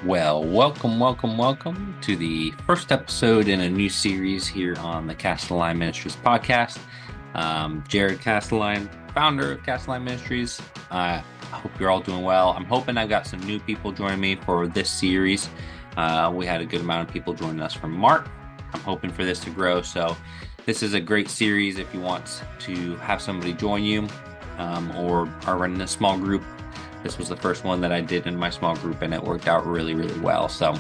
Well, welcome to the first episode in a new series here on the Castelline Ministries podcast. Jared Castelline, founder of Castelline Ministries. I hope you're all doing well. I'm hoping I've got some new people joining me for this series. We had a good amount of people joining us from Mark. I'm hoping for this to grow. So this is a great series if you want to have somebody join you or are running a small group. This was the first one that I did in my small group, and it worked out really, really well. So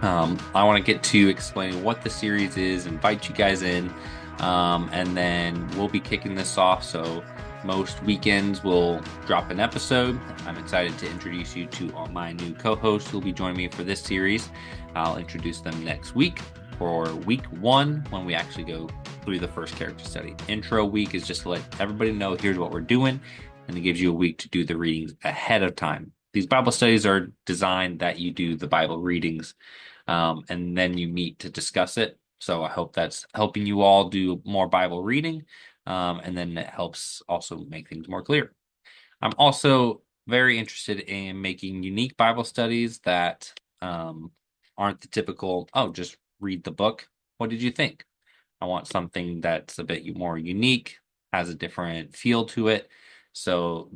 I want to get to explaining what the series is, invite you guys in, and then we'll be kicking this off. So most weekends we'll drop an episode. I'm excited to introduce you to all my new co-hosts who will be joining me for this series. I'll introduce them next week for week one when we actually go through the first character study. Intro week is just to let everybody know here's what we're doing, and it gives you a week to do the readings ahead of time. These Bible studies are designed that you do the Bible readings and then you meet to discuss it. So I hope that's helping you all do more Bible reading, and then it helps also make things more clear. I'm also very interested in making unique Bible studies that aren't the typical, oh, just read the book. What did you think? I want something that's a bit more unique, has a different feel to it. So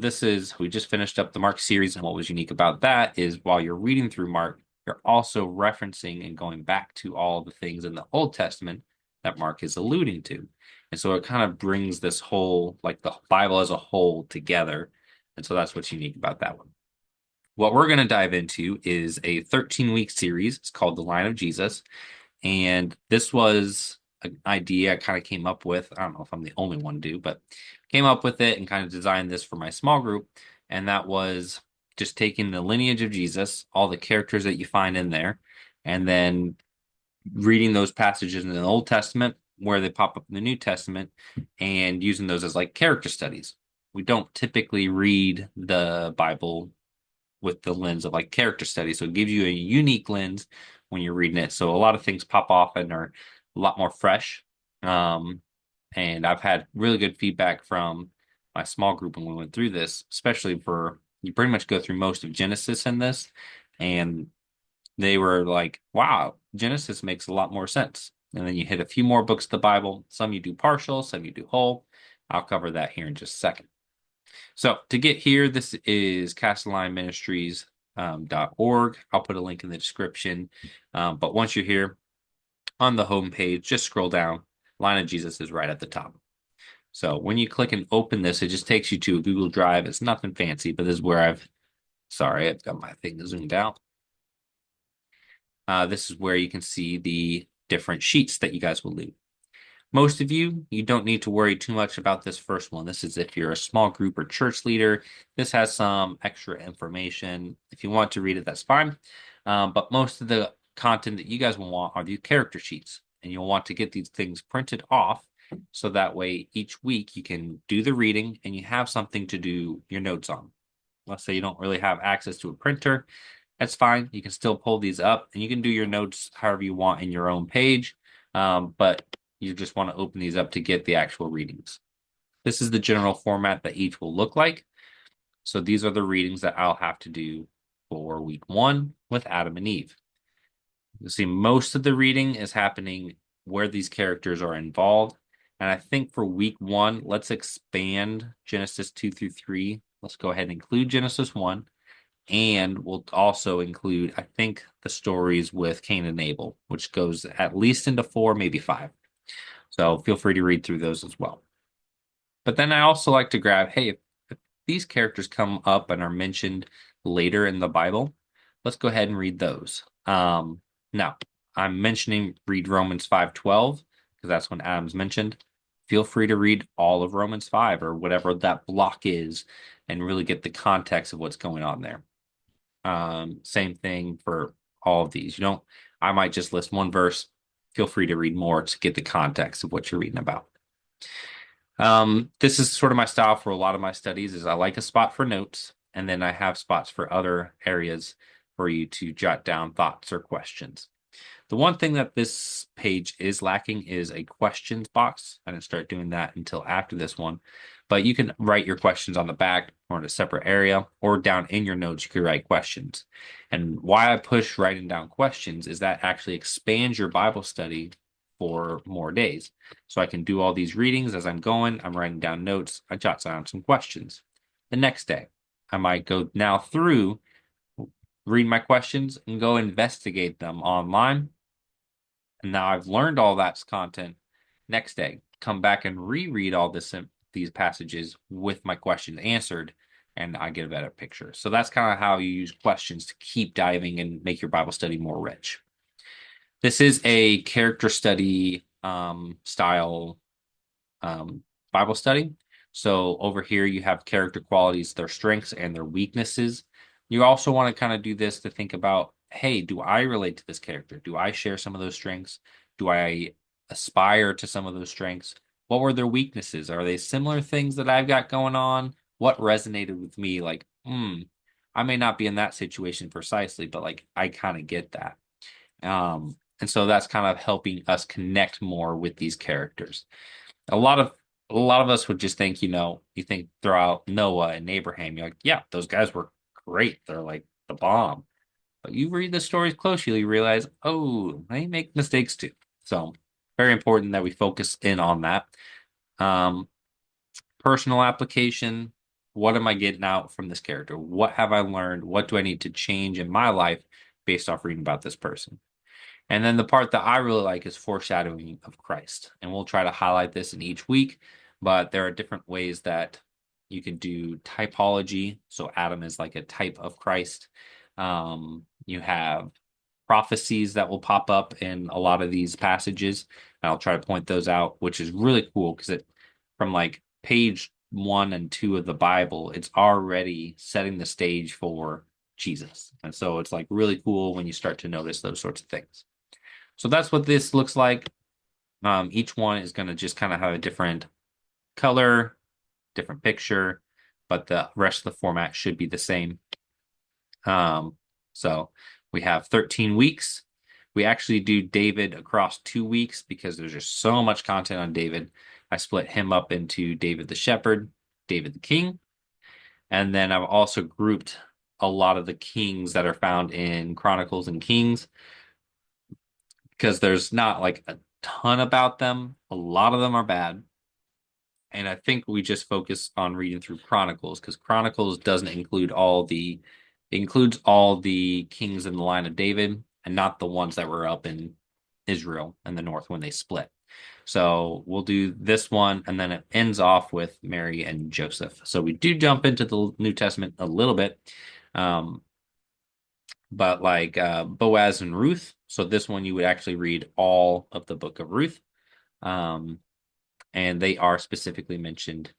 we just finished up the Mark series, and what was unique about that is while you're reading through Mark, you're also referencing and going back to all the things in the Old Testament that Mark is alluding to. And so it kind of brings this whole, like the Bible as a whole together. And so that's what's unique about that one. What we're going to dive into is a 13-week series. It's called The Line of Jesus. And this was an idea I kind of came up with. I don't know if I'm the only one to do, but came up with it and kind of designed this for my small group. And that was just taking the lineage of Jesus, all the characters that you find in there, and then reading those passages in the Old Testament where they pop up in the New Testament and using those as like character studies. We don't typically read the Bible with the lens of like character study. So it gives you a unique lens when you're reading it. So a lot of things pop off and are a lot more fresh. And I've had really good feedback from my small group when we went through this, especially for you pretty much go through most of Genesis in this. And they were like, wow, Genesis makes a lot more sense. And then you hit a few more books of the Bible. Some you do partial, some you do whole. I'll cover that here in just a second. So to get here, this is CastellineMinistries.org. I'll put a link in the description. But once you're here on the home page, just scroll down. Line of Jesus is right at the top. So when you click and open this, it just takes you to a Google Drive. It's nothing fancy, but this is where I've got my thing zoomed out. This is where you can see the different sheets that you guys will do. Most of you don't need to worry too much about this first one. This is if you're a small group or church leader. This has some extra information. If you want to read it, that's fine. But most of the content that you guys will want are these character sheets. And you'll want to get these things printed off so that way each week you can do the reading and you have something to do your notes on. Let's say you don't really have access to a printer. That's fine. You can still pull these up and you can do your notes however you want in your own page. But you just want to open these up to get the actual readings. This is the general format that each will look like. So these are the readings that I'll have to do for week one with Adam and Eve. You'll see most of the reading is happening where these characters are involved. And I think for week one, let's expand Genesis 2 through 3. Let's go ahead and include Genesis 1. And we'll also include, I think, the stories with Cain and Abel, which goes at least into 4, maybe 5. So feel free to read through those as well. But then I also like to grab, hey, if these characters come up and are mentioned later in the Bible, let's go ahead and read those. Now, I'm mentioning read Romans 5:12 because that's when Adam's mentioned. Feel free to read all of Romans 5 or whatever that block is and really get the context of what's going on there. Same thing for all of these. I might just list one verse. Feel free to read more to get the context of what you're reading about. This is sort of my style for a lot of my studies is I like a spot for notes, and then I have spots for other areas for you to jot down thoughts or questions. The one thing that this page is lacking is a questions box. I didn't start doing that until after this one, but you can write your questions on the back or in a separate area or down in your notes, you could write questions. And why I push writing down questions is that actually expands your Bible study for more days. So I can do all these readings as I'm going, I'm writing down notes, I jot down some questions. The next day, I might go now through, read my questions, and go investigate them online. And now I've learned all that content. Next day, come back and reread all these passages with my questions answered, and I get a better picture. So that's kind of how you use questions to keep diving and make your Bible study more rich. This is a character study style Bible study. So over here, you have character qualities, their strengths and their weaknesses. You also want to kind of do this to think about, hey, do I relate to this character? Do I share some of those strengths? Do I aspire to some of those strengths? What were their weaknesses? Are they similar things that I've got going on? What resonated with me? Like, I may not be in that situation precisely, but like I kind of get that. And so that's kind of helping us connect more with these characters. A lot of a lot of us would just think, you think throughout Noah and Abraham, you're like, yeah, those guys were great. They're like the bomb. But you read the stories closely, you realize, oh, they make mistakes too. So very important that we focus in on that. Um, Personal application. What am I getting out from this character? What have I learned? What do I need to change in my life based off reading about this person? And then the part that I really like is foreshadowing of Christ. And we'll try to highlight this in each week, but there are different ways that you can do typology. So Adam is like a type of Christ. You have prophecies that will pop up in a lot of these passages. And I'll try to point those out, which is really cool because it from like page 1 and 2 of the Bible, it's already setting the stage for Jesus. And so it's like really cool when you start to notice those sorts of things. So that's what this looks like. Each one is going to just kind of have a different color, different picture, but the rest of the format should be the same. So we have 13 weeks. We actually do David across 2 weeks because there's just so much content on David. I split him up into David the shepherd, David the king, and then I've also grouped a lot of the kings that are found in Chronicles and Kings because there's not like a ton about them. A lot of them are bad. And I think we just focus on reading through Chronicles because Chronicles doesn't include it includes all the kings in the line of David and not the ones that were up in Israel and the north when they split. So we'll do this one and then it ends off with Mary and Joseph. So we do jump into the New Testament a little bit. Um, but like Boaz and Ruth. So this one you would actually read all of the book of Ruth. Um, and they are specifically mentioned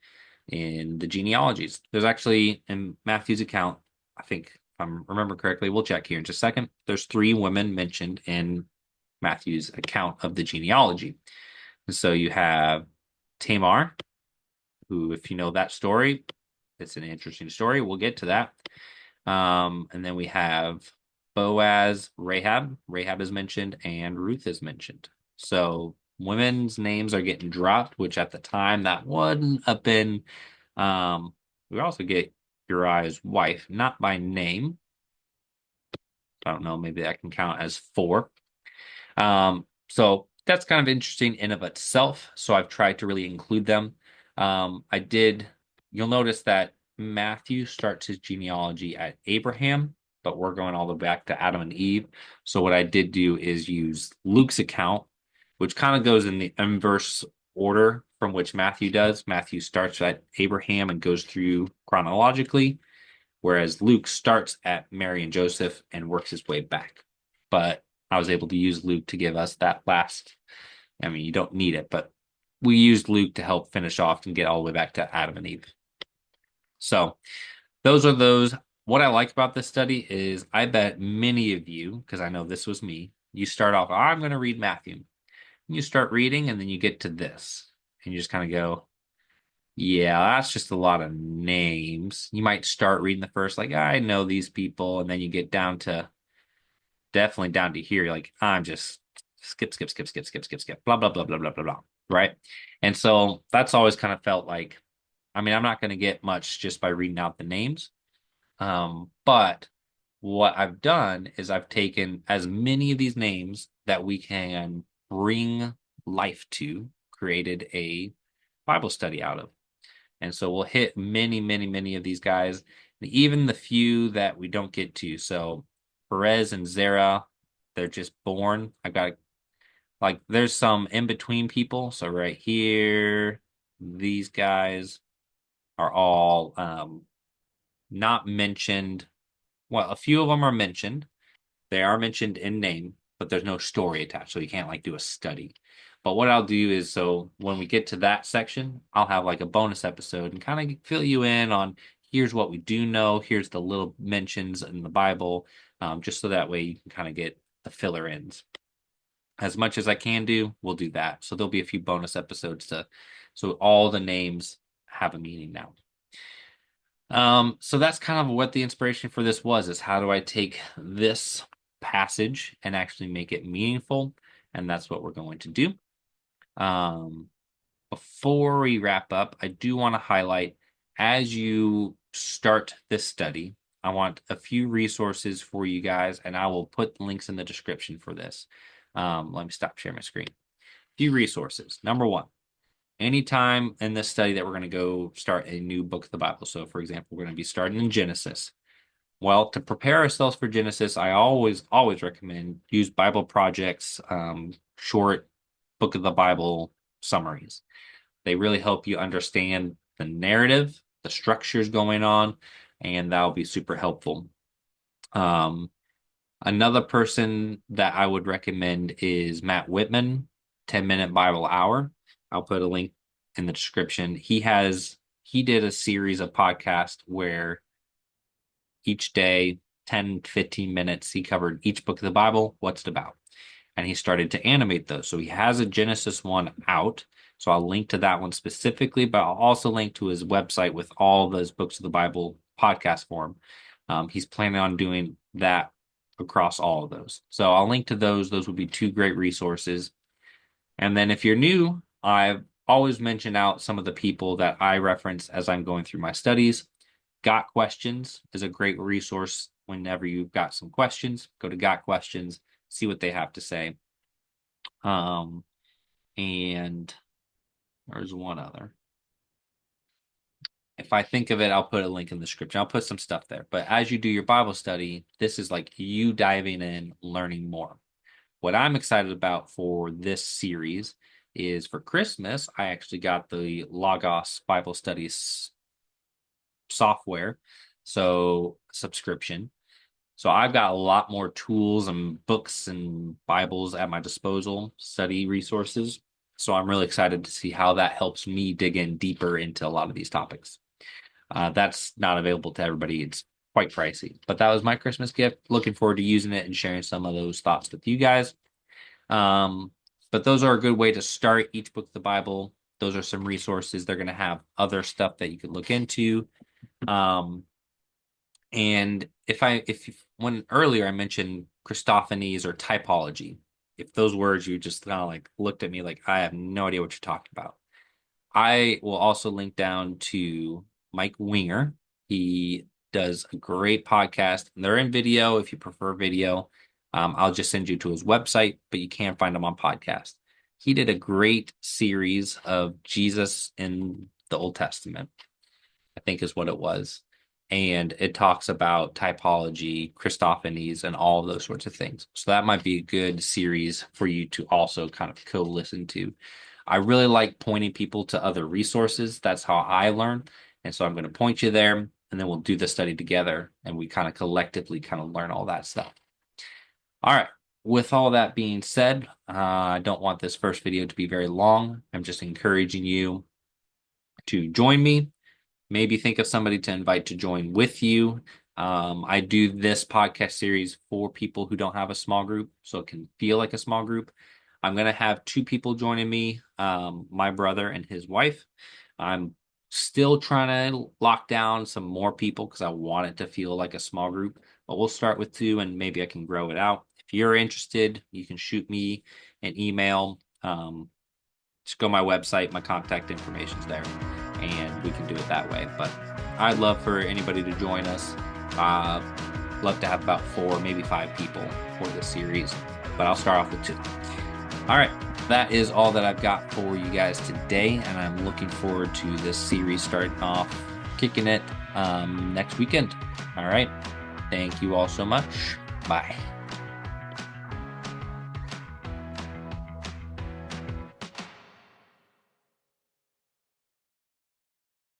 in the genealogies. There's actually in Matthew's account, I think if I remember correctly, we'll check here in just a second. There's 3 women mentioned in Matthew's account of the genealogy. And so you have Tamar, who, if you know that story, it's an interesting story. We'll get to that. And then we have Boaz, Rahab. Rahab is mentioned, and Ruth is mentioned. So women's names are getting dropped, which at the time that wouldn't have been. We also get Uriah's wife, not by name. I don't know, maybe that can count as 4. So that's kind of interesting in of itself. So I've tried to really include them. You'll notice that Matthew starts his genealogy at Abraham, but we're going all the way back to Adam and Eve. So what I did do is use Luke's account, which kind of goes in the inverse order from which Matthew does. Matthew starts at Abraham and goes through chronologically, whereas Luke starts at Mary and Joseph and works his way back. But I was able to use Luke to give us that last. I mean, you don't need it, but we used Luke to help finish off and get all the way back to Adam and Eve. So those are those. What I like about this study is I bet many of you, because I know this was me, you start off, I'm going to read Matthew. And you start reading, and then you get to this, and you just kind of go, yeah, that's just a lot of names. You might start reading the first, like, I know these people, and then you get down to definitely down to here, like I'm just skip, blah, blah, blah, blah, blah, blah, blah. Right. And so that's always kind of felt like, I mean, I'm not going to get much just by reading out the names. But what I've done is I've taken as many of these names that we can bring life to, created a Bible study out of. And so we'll hit many, many, many of these guys, and even the few that we don't get to. So Perez and Zara, they're just born. I've got like there's some in between people. So right here, these guys are all not mentioned. Well, a few of them are mentioned. They are mentioned in name, but there's no story attached, so you can't like do a study. But what I'll do is, so when we get to that section, I'll have like a bonus episode and kind of fill you in on here's what we do know, here's the little mentions in the Bible, just so that way you can kind of get the filler ins. As much as I can do, we'll do that. So there'll be a few bonus episodes so all the names have a meaning now. So that's kind of what the inspiration for this was, is how do I take this passage and actually make it meaningful? And that's what we're going to do. Um, Before we wrap up, I do want to highlight, as you start this study, I want a few resources for you guys, and I will put links in the description for this. Let me stop sharing my screen. A few resources. Number one, anytime in this study that we're going to go start a new book of the Bible. So, for example, we're going to be starting in Genesis. Well, to prepare ourselves for Genesis, I always recommend use Bible Project's short book of the Bible summaries. They really help you understand the narrative, the structures going on, and that'll be super helpful. Um, Another person that I would recommend is Matt Whitman, 10-Minute Bible Hour. I'll put a link in the description. He did a series of podcasts where each day, 10, 15 minutes, he covered each book of the Bible, what's it about. And he started to animate those. So he has a Genesis one out. So I'll link to that one specifically, but I'll also link to his website with all those books of the Bible podcast form. He's planning on doing that across all of those. So I'll link to those. Those would be two great resources. And then if you're new, I've always mentioned out some of the people that I reference as I'm going through my studies. Got Questions is a great resource whenever you've got some questions. Go to Got Questions, see what they have to say. And there's one other. If I think of it, I'll put a link in the description. I'll put some stuff there. But as you do your Bible study, this is like you diving in, learning more. What I'm excited about for this series is for Christmas, I actually got the Logos Bible Studies software, so subscription. So I've got a lot more tools and books and Bibles at my disposal, study resources. So I'm really excited to see how that helps me dig in deeper into a lot of these topics. That's not available to everybody. It's quite pricey, but that was my Christmas gift. Looking forward to using it and sharing some of those thoughts with you guys. But those are a good way to start each book of the Bible. Those are some resources. They're going to have other stuff that you could look into. And when earlier I mentioned Christophanies or typology, if those words you just kind of like looked at me like I have no idea what you're talking about. I will also link down to Mike Winger. He does a great podcast. They're in video if you prefer video. I'll just send you to his website, but you can find him on podcast. He did a great series of Jesus in the Old Testament, I think is what it was. And it talks about typology, Christophanies, and all of those sorts of things. So that might be a good series for you to also kind of co-listen to. I really like pointing people to other resources. That's how I learn. And so I'm going to point you there, and then we'll do the study together, and we kind of collectively kind of learn all that stuff. All right. With all that being said, I don't want this first video to be very long. I'm just encouraging you to join me. Maybe think of somebody to invite to join with you. I do this podcast series for people who don't have a small group, so it can feel like a small group. I'm going to have two people joining me, my brother and his wife. I'm still trying to lock down some more people because I want it to feel like a small group, but we'll start with two and maybe I can grow it out. If you're interested, you can shoot me an email. Just go to my website, my contact information's there, and we can do it that way. But I'd love for anybody to join us. Love to have about 4, maybe 5 people for this series, but I'll start off with 2. All right, that is all that I've got for you guys today, and I'm looking forward to this series starting off, kicking it next weekend. All right, thank you all so much. Bye.